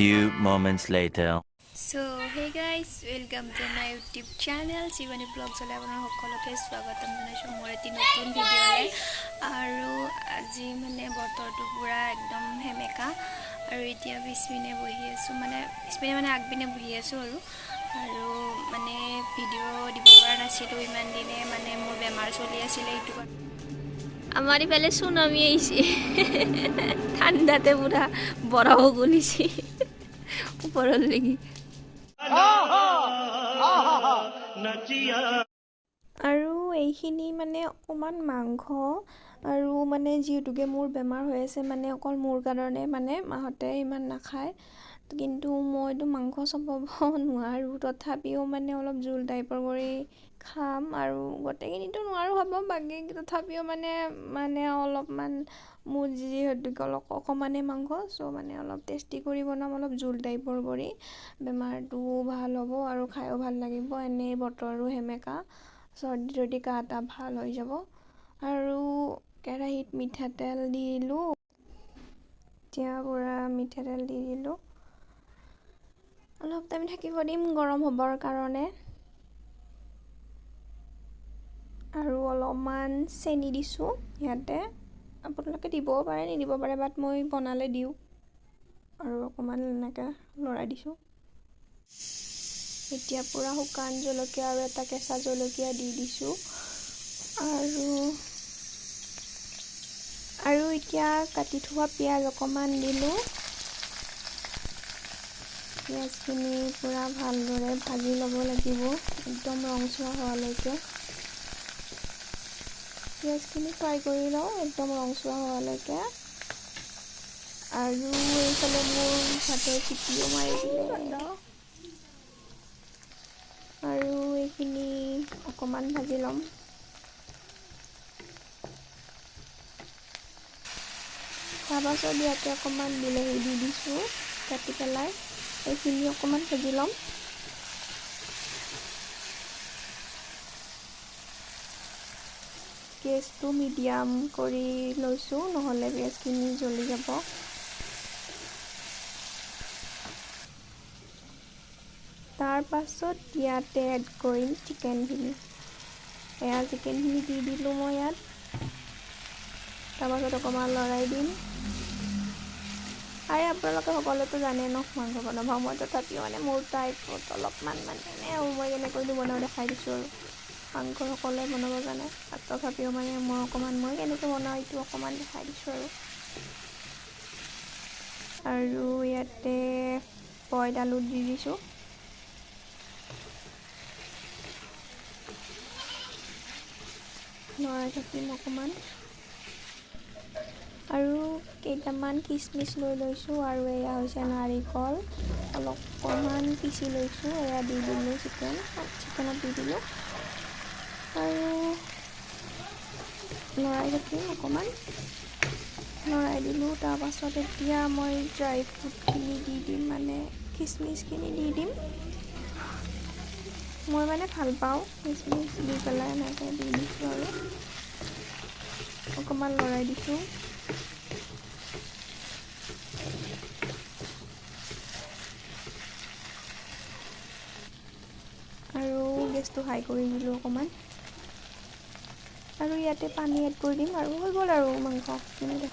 few moments later. So hey guys, welcome to my YouTube channel Shivani Vlogs ole aponar hokkoloke swagatam janaisu mor eti notun video le aru aji mane botor tu pura ekdom hemeka aru etia bismine bohi asu mane bismine mane agbine bohi asu aru mane video dibo para nasilu iman dine mane mor bemar choli asile itu amari pele tsunami aise ঠান্ডাতে পুরা বরফ গলিছে উপরর লাগি আৰু এইখিনি মানে অকমান মাংস আৰু মানে যিহেতুকে মোৰ বেমাৰ হৈ আছে মানে অকল মোৰ কাৰণে মানে মাহতে ইমান নাখায় কিন্তু মইতো মাংস চবাব নোৱাৰো তথাপিও মানে অলপ জোল টাইপৰ কৰি খাম আৰু গোটেইখিনিতো নোৱাৰো হ'ব বাকি তথাপিও মানে অলপমান মোৰ যিহেতুকে অকমানে মাংস সো মানে অলপ টেষ্টি কৰি বনাম অলপ জোল টাইপৰ কৰি বেমাৰটো ভাল হ'ব আৰু খায়ও ভাল লাগিব এনে বতৰো হেমেকা সৰ্দি যদি কাটা ভাল হৈ যাব আৰু কেৰাহীত মিঠাতেল দিলো এতিয়া পুৰা মিঠাতেল দি দিলো অলপ টাইম থাকিব দিম গৰম হ'বৰ কাৰণে আৰু অলপমান চেনি দিছো ইয়াতে আপোনালোকে দিবও পাৰে নিদিব পাৰে বাট মই বনালে দিও আৰু অকমান এনেকৈ লৰাই দিছো এতিয়া পুৰা শুকান জলকীয়া আৰু এটা কেঁচা জলকীয়া দি দিছো আৰু এতিয়া কাটি থোৱা পিয়াজ অকমান দিলো পিয়াজখিনি পুৰা ভালদৰে ভাজি ল'ব লাগিব একদম ৰংচোৱা হোৱালৈকে পিয়াজখিনি ফ্ৰাই কৰি লওঁ একদম ৰংচোৱা হোৱালৈকে আৰু এইফালে মোৰ ভাতৰ চিটিও মাৰি দিলে আৰু এইখিনি অকমান ভাজি ল'ম তাৰপাছত ইয়াতে অকমান বিলাহী দি দিছোঁ কাটি পেলাই এইখিনি অকমান ভাজি ল'ম গেছটো মিডিয়াম কৰি লৈছোঁ নহ'লে পিঁয়াজখিনি জ্বলি যাব তাৰ পাছত ইয়াতে এড কৰিম চিকেনখিনি এয়া চিকেনখিনি দি দিলোঁ মই ইয়াত তাৰপাছত অকণমান লৰাই দিম আৰু আপোনালোকে সকলোতো জানে ন মাংস বনাব মই তথাপিও মানে মোৰ টাইপত অলপমান মানে মই কেনেকৈ বনাওঁ দেখাই দিছোঁ আৰু মাংস সকলোৱে বনাব জানে তথাপিও মানে মই কেনেকৈ বনাওঁ এইটো অকণমান দেখাই দিছোঁ আৰু ইয়াতে বইল আলু দি দিছোঁ লৰাই থাকিম অকণমান আৰু কেইটামান কিচমিচ লৈ লৈছোঁ আৰু এয়া হৈছে নাৰিকল অলপমান পিচি লৈছোঁ এয়া দি দিলোঁ চিকেনত দি দিলোঁ আৰু লৰাই থাকিম অকণমান লৰাই দিলোঁ তাৰপাছত এতিয়া মই ড্ৰাই ফ্ৰুটখিনি দি দিম মানে কিচমিচখিনি দি দিম মই মানে ভাল পাওঁ কিচমিচ দি পেলাই এনেকৈ দি দিছোঁ আৰু অকণমান লৰাই দিছোঁ আৰু গেছটো হাই কৰি দিলোঁ অকণমান আৰু ইয়াতে পানী এড কৰি দিম আৰু হৈ গ'ল আৰু মাংসখিনি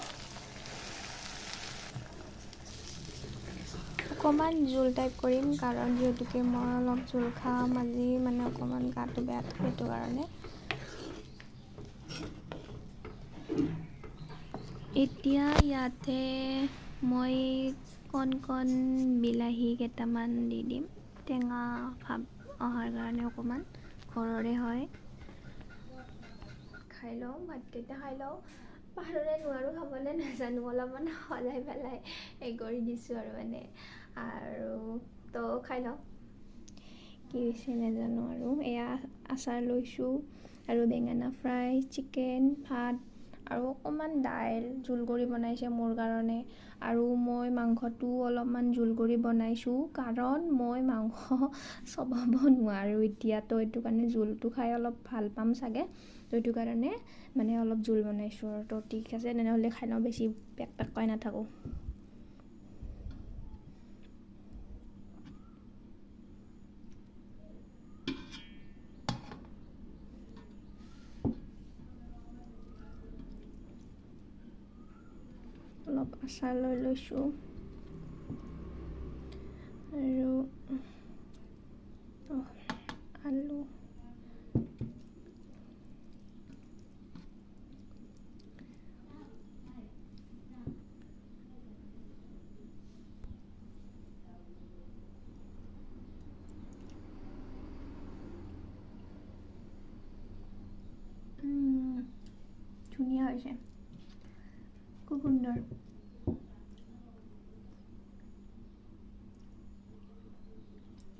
অকণমান জোল টাইপ কৰিম কাৰণ যিহেতুকে মই অলপ জোল খাম আজি মানে অকণমান গাটো বেয়া থাকে সেইটো কাৰণে এতিয়া ইয়াতে মই কণ বিলাহী কেইটামান দি দিম টেঙা ভাৱ অহাৰ কাৰণে অকণমান ঘৰৰে হয় খাই লওঁ ভাতকেইটা খাই লওঁ পাৰোঁনে নোৱাৰোঁ খাবলৈ নাজানো অলপমান সজাই পেলাই কৰি দিছোঁ আৰু মানে আৰু তো খাই লওঁ কি হৈছে নাজানো আৰু এয়া আচাৰ লৈছোঁ আৰু বেঙেনা ফ্ৰাই চিকেন ভাত আৰু অকণমান দাইল জোল কৰি বনাইছে মোৰ কাৰণে আৰু মই মাংসটো অলপমান জোল কৰি বনাইছোঁ কাৰণ মই মাংস চবাব নোৱাৰোঁ এতিয়া তো এইটো কাৰণে জোলটো খাই অলপ ভাল পাম চাগে তো এইটো কাৰণে মানে অলপ জোল বনাইছোঁ আৰু তো ঠিক আছে তেনেহ'লে খাই লওঁ বেছি পেক পেককৈ নাথাকোঁ আচাৰ লৈ লৈছোঁ আৰু আলু ধুনীয়া হৈছে, খুব সুন্দৰ।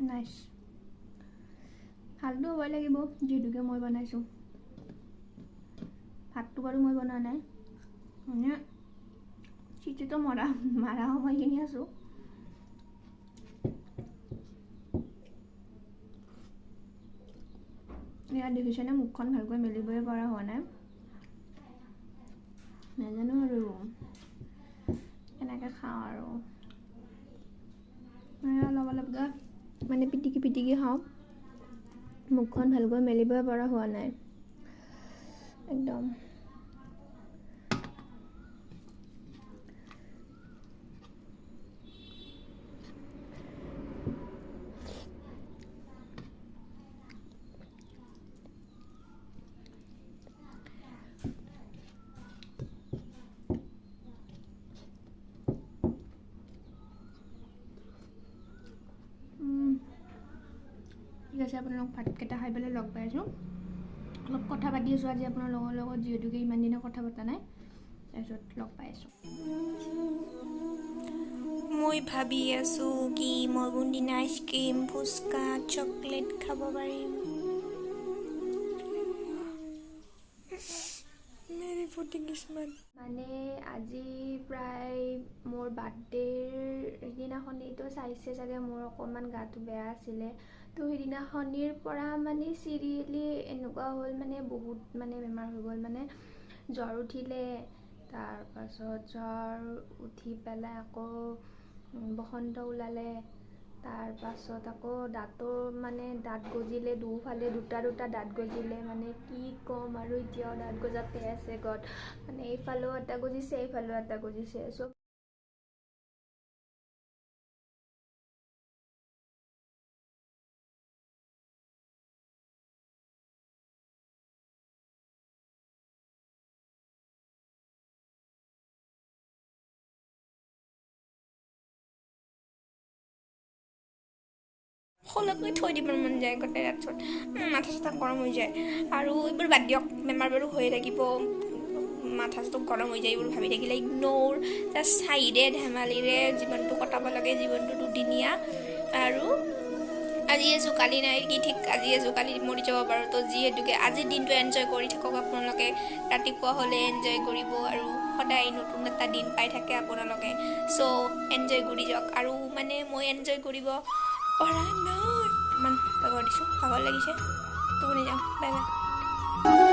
নাইচ। ভালটো হ'বই লাগিব যিহেতুকে মই বনাইছোঁ। ভাতটো বাৰু মই বনোৱা নাই, মানে চিটিটো মাৰা সময়খিনি আছোঁ। ইয়াত দেখিছেনে মুখখন ভালকৈ মেলিবই পৰা হোৱা নাই, নাজানো আৰু কেনেকৈ খাওঁ আৰু অলপ অলপকৈ মানে পিটিকি খাওঁ, মুখখন ভালকৈ মেলিবই পৰা হোৱা নাই একদম। ঠিক আছে, আপোনালোক ভাতকেইটা খাই পেলাই লগ পাই আছোঁ। অলপ কথা পাতি আছোঁ আজি আপোনালোকৰ লগত, যিহেতুকে ইমান দিনে কথা পতা নাই, তাৰপিছত লগ পাই আছোঁ। মই ভাবি আছোঁ কি মই কোনদিনা আইচক্ৰীম, ফুচকা, চকলেট খাব পাৰিম। মেৰি ফুটি কিসমত। মানে আজি প্ৰায় মোৰ বাৰ্থডেৰ দিনাখনিতো চাইছে চাগে, মোৰ অকণমান গাটো বেয়া আছিলে, তো সেইদিনাখনিৰ পৰা মানে চিৰিয়েলি এনেকুৱা হ'ল, মানে বহুত মানে বেমাৰ হৈ গ'ল, মানে জ্বৰ উঠিলে, তাৰপাছত জ্বৰ উঠি পেলাই আকৌ বসন্ত ওলালে, তাৰপাছত আকৌ দাঁত গজিলে, দুফালে দুটা দাঁত গজিলে, মানে কি ক'ম আৰু এতিয়াও দাঁত গজাতে আছে গত, মানে এইফালেও এটা গজিছে এইফালেও এটা গজিছে, চব খোলাকৈ থৈ দিব মন যায় গোটেই ৰাতত, মাথা চাথা গৰম হৈ যায়। আৰু এইবোৰ বাদ দিয়ক, বেমাৰ বাৰু হৈয়ে থাকিব, মাথা চাথা গৰম হৈ যায় এইবোৰ ভাবি থাকিলে, ইগন'ৰ, জাষ্ট চাইৰে ধেমালিৰে জীৱনটো কটাব লাগে, জীৱনটো দুদিনীয়া। আৰু আজি আছোঁ কালি নাই, কি ঠিক আজি আছোঁ কালি মৰি যাব পাৰোঁ, তো যিহেতুকে আজিৰ দিনটো এনজয় কৰি থাকক আপোনালোকে, ৰাতিপুৱা হ'লে এনজয় কৰিব, আৰু সদায় নতুন এটা দিন পাই থাকে আপোনালোকে, চ' এনজয় কৰি যাওক। আৰু মানে মই এনজয় কৰিব পৰা নাই, ইমান ভাগৰ দিছোঁ, ভাগৰ লাগিছে, টোপনি যাওঁ, বাই বাই।